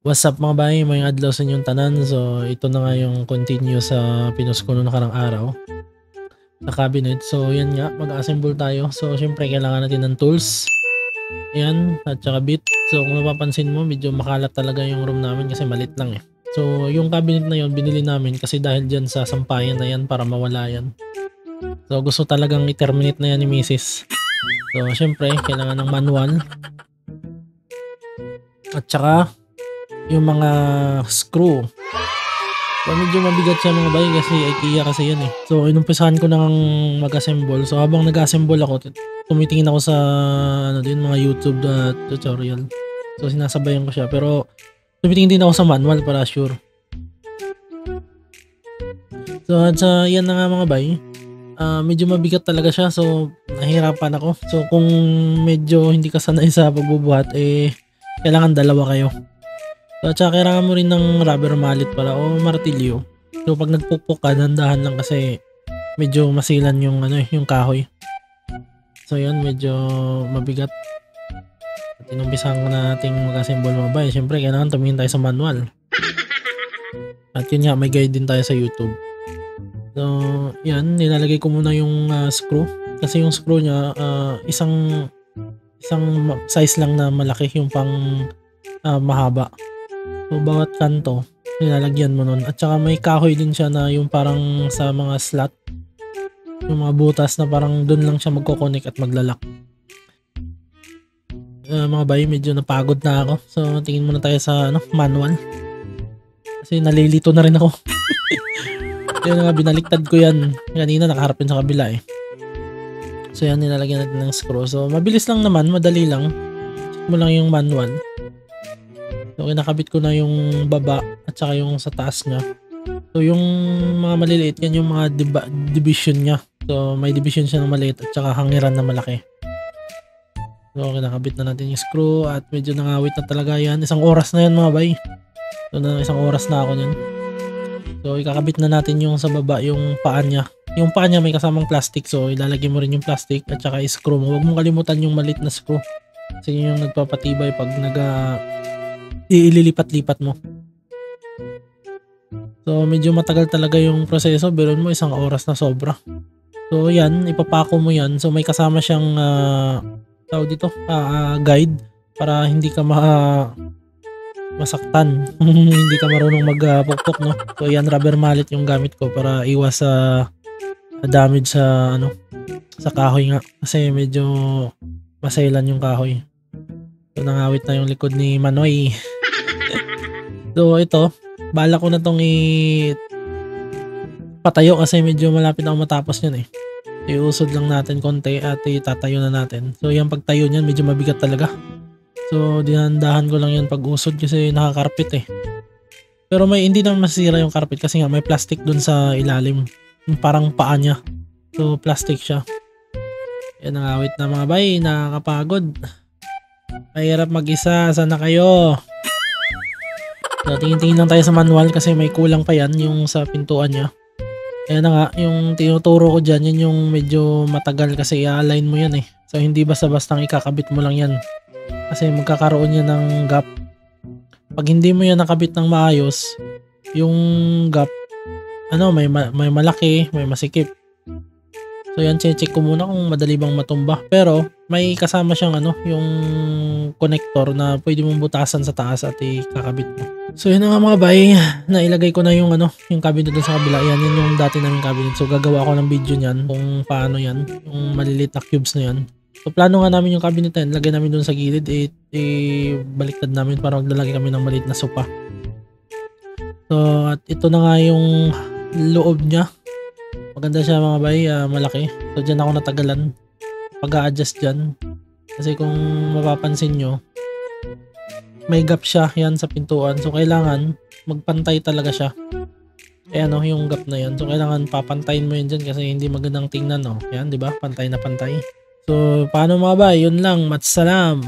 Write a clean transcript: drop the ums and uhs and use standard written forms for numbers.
What's up mga bay, may adlaw sa inyong tanan. So ito na nga yung continue sa pinost ko noong nakarang araw sa cabinet. So yan nga, mag-assemble tayo. So syempre kailangan natin ng tools. Yan, at saka bit. So kung mapapansin mo, medyo makalat talaga yung room namin kasi malit lang eh. So yung cabinet na yon binili namin kasi dahil dyan sa sampayan na yan para mawala yan. So gusto talagang i-terminate na yan ni Mrs. So syempre kailangan ng manual. At saka yung mga screw. So medyo mabigat siya mga bay kasi IKEA kasi yan eh. So inumpisahan ko nang mag-assemble. So habang nag-assemble ako, tumitingin ako sa mga YouTube tutorial. So sinasabayan ko siya pero tumitingin din ako sa manual para sure. So at sa yan na nga mga bay, medyo mabigat talaga siya. So nahirapan ako. So kung medyo hindi ka sanay sa pagbubuhat kailangan dalawa kayo. So, at saka kailangan mo rin ng rubber mallet pala o martilyo. So pag nagpukpok ka, dandahan lang kasi medyo masilan yung yung kahoy. So yan, medyo mabigat. At inumpisahan ko nating mag-assemble mga bay. Siyempre kailangan tumingin tayo sa manual. At yun nga, may guide din tayo sa YouTube. So yan, nilalagay ko muna yung screw. Kasi yung screw niya, isang size lang na malaki, yung pang mahaba. So bawat kanto nilalagyan mo nun. At saka may kahoy din siya na yung parang sa mga slot, yung mga butas na parang dun lang siya magkoconnect at maglalak. Mga bay, medyo napagod na ako. So tingin muna tayo sa manual. Kasi nalilito na rin ako. Kaya nga binaliktad ko yan. Kanina nakaharapin sa kabila eh. So yan, nilalagyan natin ng screw. So mabilis lang naman, madali lang. Check mo lang yung manual. So kinakabit ko na yung baba at saka yung sa taas niya. So yung mga maliliit yan yung mga division niya. So may division siya na maliit at saka hangiran na malaki. So kinakabit na natin yung screw at medyo nangawit na talaga yan. Isang oras na yan mga bay. So isang oras na ako yan. So ikakabit na natin yung sa baba, yung paa niya. Yung paa niya may kasamang plastic, so ilalagay mo rin yung plastic at saka i-screw mo. Huwag mong kalimutan yung maliit na screw. Kasi yun yung nagpapatibay pag ililipat-lipat mo. So medyo matagal talaga yung proseso, pero mo isang oras na sobra. So yan, ipapako mo yan. So may kasama siyang guide para hindi ka masaktan. Hindi ka marunong magpukpok, no? So yan, rubber mallet yung gamit ko para iwas sa damage sa kahoy nga kasi medyo masailan yung kahoy. So nangawit na yung likod ni Manoy. So ito, bala ko na tong patayo kasi medyo malapit na matapos yan eh. Iusod lang natin konti at itatayo na natin. So yung pagtayo niyan medyo mabigat talaga. So dinandahan ko lang yan pag usod kasi nakakarpit eh. Pero hindi naman masira yung carpet kasi nga may plastic dun sa ilalim. Yung parang paa niya. So plastic siya. Yan ang awit na mga bay, nakakapagod. Mahirap mag-isa, sana kayo. So tingin-tingin lang tayo sa manual kasi may kulang pa yan yung sa pintuan niya. Ayan na nga, yung tinuturo ko dyan, yun yung medyo matagal kasi i-align mo yan eh. So hindi basta-bastang ikakabit mo lang yan. Kasi magkakaroon yan ng gap. Pag hindi mo yan nakabit ng maayos, yung gap, may malaki, may masikip. So yan, check ko muna kung madali bang matumba. Pero may kasama siyang yung connector na pwede mong butasan sa taas at ikakabit mo. So yun nga mga bay, nailagay ko na yung cabinet doon sa kabila. Yan yung dati naming cabinet. So gagawa ako ng video niyan kung paano yan, yung maliliit na cubes na yan. So plano nga namin yung cabinet na yan, lagay namin doon sa gilid, baliktad namin para maglalagay kami ng maliit na sopa. So at ito na nga yung loob niya. Maganda siya mga bay, malaki. So dyan ako natagalan pag-a-adjust dyan. Kasi kung mapapansin nyo, may gap siya yan sa pintuan. So kailangan magpantay talaga siya. Kaya yung gap na yan. So kailangan papantayin mo yun dyan kasi hindi magandang tingnan. Yan, di ba? Pantay na pantay. So paano mga bay? Yun lang. Matsalam!